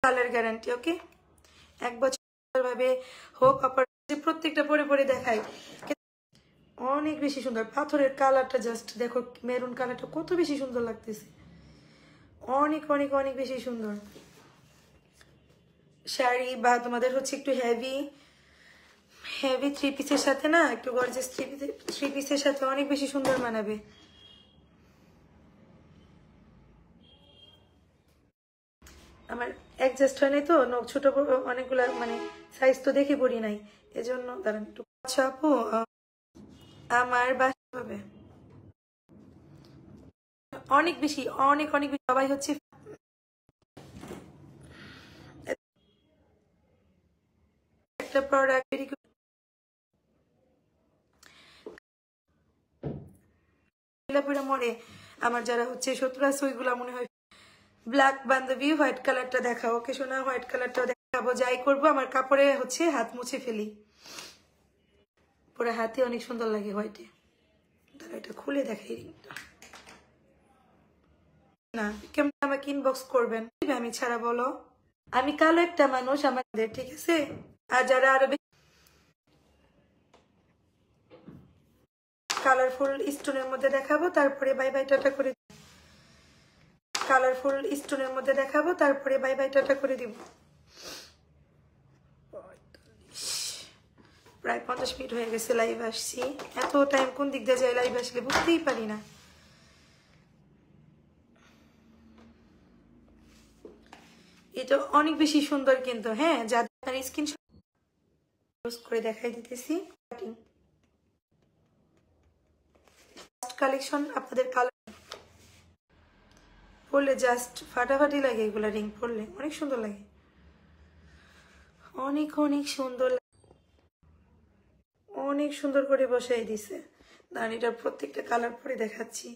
Colour guarantee. ওকে, 1 বছর ভাবে হোক প্রত্যেকটা পরে পরে দেখাই, অনেক বেশি সুন্দর। পাথরের কালারটা জাস্ট দেখো, মেরুন কালারটা কত বেশি সুন্দর লাগতেছে, অনেক অনেক অনেক বেশি সুন্দর। শাড়ি বা তোমাদের হচ্ছে একটু হেভি হেভি 3 পিসের সাথে না, একটু গর্জিয়াস 3 পিসের সাথে অনেক বেশি সুন্দর মানাবে। আমার অ্যাডজাস্ট হয় নাই তো, ছোট অনেকগুলা মানে সাইজ তো দেখে পড়ি নাই, এজন্য দাঁড়ান একটু। আচ্ছা আপু, আমার বাসা হবে অনেক বেশি, অনেক অনেক বেশি। সবাই হচ্ছে একটা প্রোডাক্ট মরে, আমার যারা হচ্ছে শত্রু আছে ওইগুলা মনে হয় ব্ল্যাক বান্ধবী হোয়াইট কালারটা দেখাও। ওকে শোনা, হোয়াইট কালারটাও দেখাবো। যাই করবো আমার কাপড়ে হচ্ছে হাত মুছে ফেলি, পুরো হাতে অনেক সুন্দর লাগে হোয়াইটে। তারা এটা খুলে দেখাই না, কেমন আমাকে ইনবক্স করবেন, আমি ছাড়া বলো। আমি কালো একটা মানুষ আমাদের, ঠিক আছে। আর যারা আরো কালারফুল স্টোনের মধ্যে দেখাবো, তারপরে বাই বাই টাটা করে, কালারফুল স্টোনের মধ্যে দেখাবো, তারপরে বাই বাই টাটা করে দিব। প্রায় 50 মিনিট হয়ে গেছে লাইভ আসছি, এত টাইম কোন দিক দিয়ে যায় লাইভ আসলে বুঝতেই পারি না। এটা অনেক বেশি সুন্দর কিন্তু, হ্যাঁ, যাদের স্ক্রিনশট করে দেখাই দিতেছি। কালেকশন আপনাদের কালার পরলে জাস্ট ফাটাফাটি লাগে, এগুলা রিং পরলে অনেক সুন্দর লাগে, অনেক অনেক সুন্দর, অনেক সুন্দর করে বসাই দিছে। দাঁড়িটার প্রত্যেকটা কালার পরে দেখাচ্ছি।